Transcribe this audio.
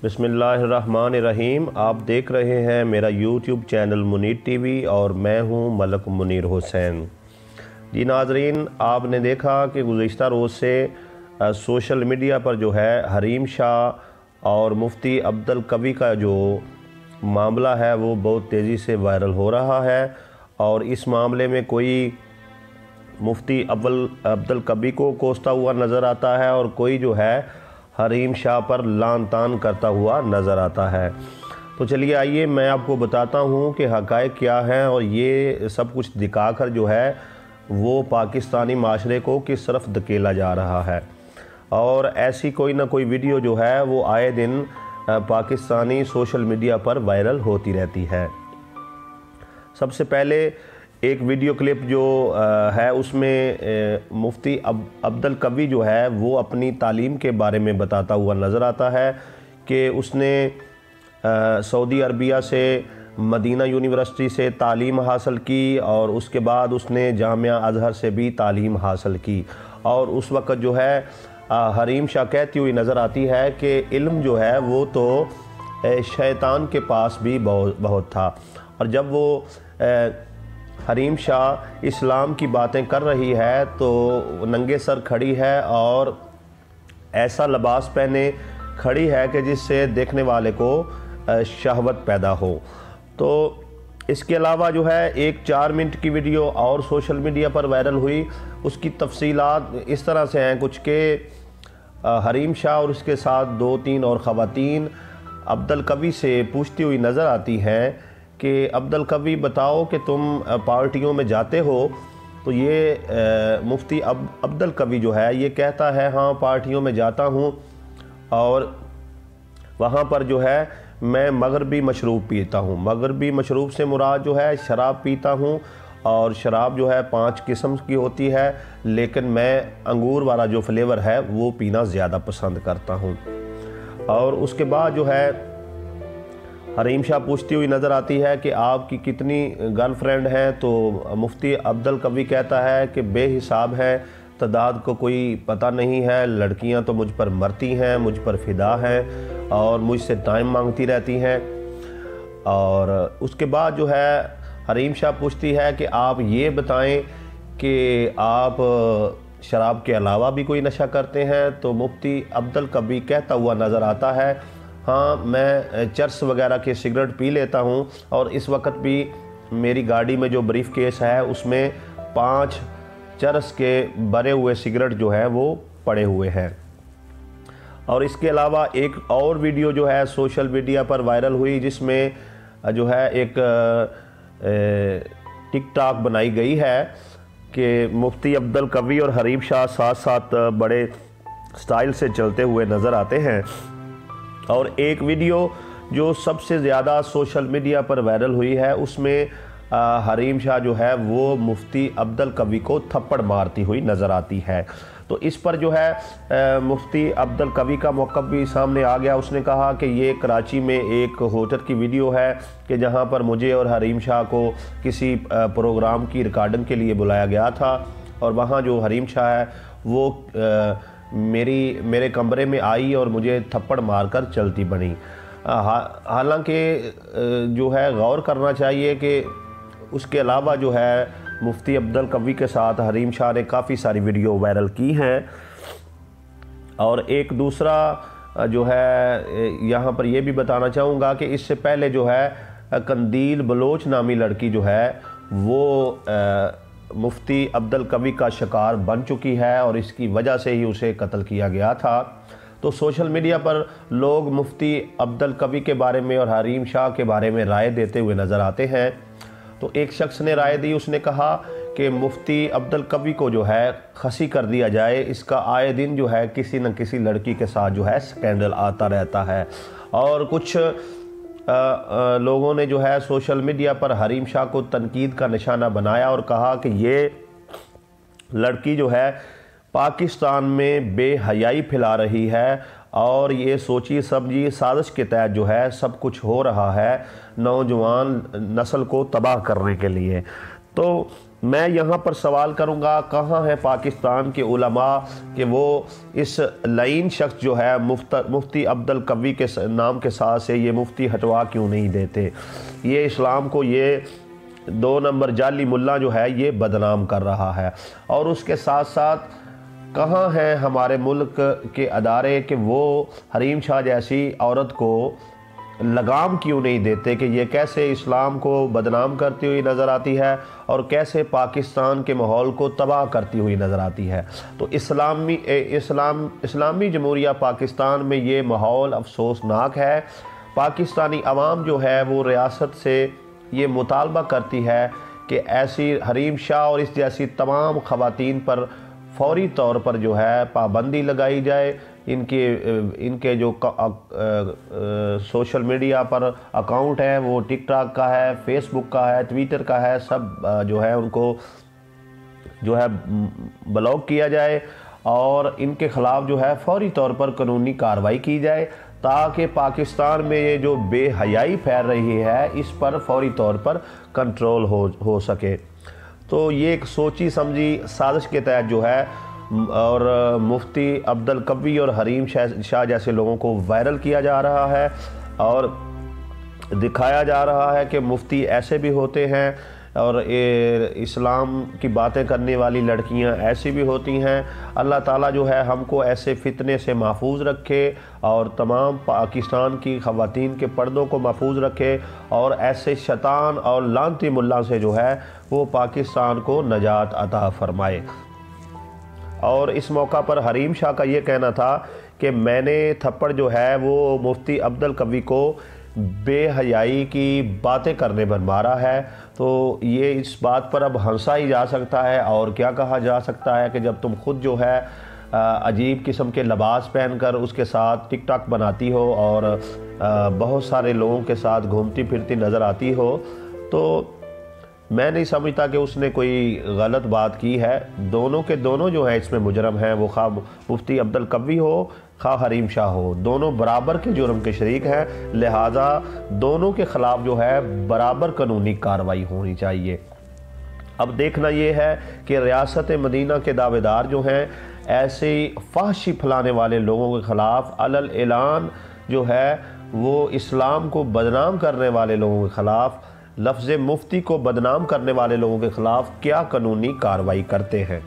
बिस्मिल्लाहिर्रहमानिर्रहीम। आप देख रहे हैं मेरा यूट्यूब चैनल मुनीर टीवी और मैं हूं मलक मुनीर हुसैन। जी नाजरीन, आपने देखा कि गुज़िश्ता रोज़ से सोशल मीडिया पर जो है हरीम शाह और मुफ्ती अब्दुल कवी का जो मामला है वो बहुत तेज़ी से वायरल हो रहा है। और इस मामले में कोई मुफ्ती अब्दुल कवी को कोसता हुआ नज़र आता है और कोई जो है हरीम शाह पर लान तान करता हुआ नज़र आता है। तो चलिए आइए मैं आपको बताता हूँ कि हक़ाइक़ क्या है और ये सब कुछ दिखाकर जो है वो पाकिस्तानी माशरे को किस तरफ धकेला जा रहा है। और ऐसी कोई ना कोई वीडियो जो है वो आए दिन पाकिस्तानी सोशल मीडिया पर वायरल होती रहती है। सबसे पहले एक वीडियो क्लिप जो है उसमें मुफ्ती अब्दुल कवी जो है वो अपनी तालीम के बारे में बताता हुआ नज़र आता है कि उसने सऊदी अरबिया से मदीना यूनिवर्सिटी से तालीम हासिल की और उसके बाद उसने जामिया अज़हर से भी तालीम हासिल की। और उस वक़्त जो है हरीम शाह कहती हुई नज़र आती है कि इल्म जो है वो तो शैतान के पास भी बहुत था। और जब वो हरीम शाह इस्लाम की बातें कर रही है तो नंगे सर खड़ी है और ऐसा लिबास पहने खड़ी है कि जिससे देखने वाले को शहवत पैदा हो। तो इसके अलावा जो है एक 4 मिनट की वीडियो और सोशल मीडिया पर वायरल हुई। उसकी तफसीलात इस तरह से हैं कुछ के हरीम शाह और उसके साथ 2-3 और ख़वातीन अब्दुल कवी से पूछती हुई नज़र आती हैं कि अब्दुल कवी बताओ कि तुम पार्टियों में जाते हो। तो ये मुफ्ती अब्दुल कवी जो है ये कहता है हाँ पार्टियों में जाता हूँ और वहाँ पर जो है मैं मगरबी मशरूब पीता हूँ। मगरबी मशरूब से मुराद जो है शराब पीता हूँ और शराब जो है 5 किस्म की होती है, लेकिन मैं अंगूर वाला जो फ्लेवर है वो पीना ज़्यादा पसंद करता हूँ। और उसके बाद जो है हरीम शाह पूछती हुई नज़र आती है कि आपकी कितनी गर्लफ्रेंड हैं। तो मुफ्ती अब्दुल कवी कहता है कि बेहिसाब है, तादाद को कोई पता नहीं है। लड़कियां तो मुझ पर मरती हैं, मुझ पर फ़िदा हैं और मुझसे टाइम मांगती रहती हैं। और उसके बाद जो है हरीम शाह पूछती है कि आप ये बताएं कि आप शराब के अलावा भी कोई नशा करते हैं। तो मुफ्ती अब्दुल कवी कहता हुआ नज़र आता है हाँ मैं चरस वगैरह के सिगरेट पी लेता हूँ और इस वक्त भी मेरी गाड़ी में जो ब्रीफ केस है उसमें 5 चरस के भरे हुए सिगरेट जो है वो पड़े हुए हैं। और इसके अलावा एक और वीडियो जो है सोशल मीडिया पर वायरल हुई जिसमें जो है एक टिकटॉक बनाई गई है कि मुफ्ती अब्दुल कवी और हरीम शाह साथ साथ बड़े स्टाइल से चलते हुए नज़र आते हैं। और एक वीडियो जो सबसे ज़्यादा सोशल मीडिया पर वायरल हुई है उसमें हरीम शाह जो है वो मुफ्ती अब्दुल कवी को थप्पड़ मारती हुई नज़र आती है। तो इस पर जो है मुफ्ती अब्दुल कवी का मौक़िफ़ भी सामने आ गया। उसने कहा कि ये कराची में एक होटल की वीडियो है कि जहां पर मुझे और हरीम शाह को किसी प्रोग्राम की रिकॉर्डिंग के लिए बुलाया गया था और वहां जो हरीम शाह है वो मेरे कमरे में आई और मुझे थप्पड़ मारकर चलती बनी। हालांकि जो है गौर करना चाहिए कि उसके अलावा जो है मुफ्ती अब्दुल कवी के साथ हरीम शाह ने काफ़ी सारी वीडियो वायरल की हैं। और एक दूसरा जो है यहाँ पर यह भी बताना चाहूँगा कि इससे पहले जो है कंदील बलोच नामी लड़की जो है वो मुफ्ती अब्दुल कवी का शिकार बन चुकी है और इसकी वजह से ही उसे कत्ल किया गया था। तो सोशल मीडिया पर लोग मुफ्ती अब्दुल कवी के बारे में और हरीम शाह के बारे में राय देते हुए नज़र आते हैं। तो एक शख्स ने राय दी, उसने कहा कि मुफ्ती अब्दुल कवी को जो है खसी कर दिया जाए। इसका आए दिन जो है किसी न किसी लड़की के साथ जो है स्कैंडल आता रहता है। और कुछ लोगों ने जो है सोशल मीडिया पर हरीम शाह को तनकीद का निशाना बनाया और कहा कि ये लड़की जो है पाकिस्तान में बेहयाई फैला रही है और ये सोची समझी साजिश के तहत जो है सब कुछ हो रहा है नौजवान नस्ल को तबाह करने के लिए। तो मैं यहाँ पर सवाल करूँगा, कहाँ है पाकिस्तान के उलमा कि वो इस लाइन शख्स जो है मुफ्ती अब्दुल कवी के नाम के साथ से ये मुफ्ती हटवा क्यों नहीं देते। ये इस्लाम को ये 2 नंबर जाली मुल्ला जो है ये बदनाम कर रहा है। और उसके साथ साथ कहाँ हैं हमारे मुल्क के अदारे कि वो हरीम शाह जैसी औरत को लगाम क्यों नहीं देते कि ये कैसे इस्लाम को बदनाम करती हुई नज़र आती है और कैसे पाकिस्तान के माहौल को तबाह करती हुई नज़र आती है। तो इस्लामी जमहूरिया पाकिस्तान में ये माहौल अफसोसनाक है। पाकिस्तानी अवाम जो है वो रियासत से ये मुतालबा करती है कि ऐसी हरीम शाह और इस जैसी तमाम ख़वातीन पर फौरी तौर पर जो है पाबंदी लगाई जाए। इनके जो सोशल मीडिया पर अकाउंट है वो टिकटॉक का है, फेसबुक का है, ट्विटर का है, सब जो है उनको जो है ब्लॉक किया जाए और इनके ख़िलाफ़ जो है फौरी तौर पर कानूनी कार्रवाई की जाए ताकि पाकिस्तान में ये जो बेहयाई फैल रही है इस पर फौरी तौर पर कंट्रोल हो सके। तो ये एक सोची समझी साजिश के तहत जो है और मुफ्ती अब्दुल कवी और हरीम शाह जैसे लोगों को वायरल किया जा रहा है और दिखाया जा रहा है कि मुफ्ती ऐसे भी होते हैं और इस्लाम की बातें करने वाली लड़कियां ऐसी भी होती हैं। अल्लाह ताला जो है हमको ऐसे फितने से महफूज रखे और तमाम पाकिस्तान की ख़वातीन के पर्दों को महफूज रखे और ऐसे शैतान और लानती मुल्ला से जो है वो पाकिस्तान को नजात अता फरमाए। और इस मौका पर हरीम शाह का ये कहना था कि मैंने थप्पड़ जो है वो मुफ्ती अब्दुल कवी को बेहयाई की बातें करने पर मारा है। तो ये इस बात पर अब हंसा ही जा सकता है और क्या कहा जा सकता है कि जब तुम खुद जो है अजीब किस्म के लिबास पहनकर उसके साथ टिकटॉक बनाती हो और बहुत सारे लोगों के साथ घूमती फिरती नज़र आती हो, तो मैं नहीं समझता कि उसने कोई गलत बात की है। दोनों के दोनों जो है इसमें मुजरम हैं, वो खा मुफ्ती अब्दुल कवी हो खा हरीम शाह हो, दोनों बराबर के जुर्म के शरीक हैं। लिहाजा दोनों के ख़िलाफ़ जो है बराबर कानूनी कार्रवाई होनी चाहिए। अब देखना ये है कि रियासत मदीना के दावेदार जो हैं ऐसे फहशी फैलाने वाले लोगों के ख़िलाफ़ अलल ऐलान जो है वो इस्लाम को बदनाम करने वाले लोगों के ख़िलाफ़, लफ्ज़ मुफ्ती को बदनाम करने वाले लोगों के ख़िलाफ़ क्या कानूनी कार्रवाई करते हैं।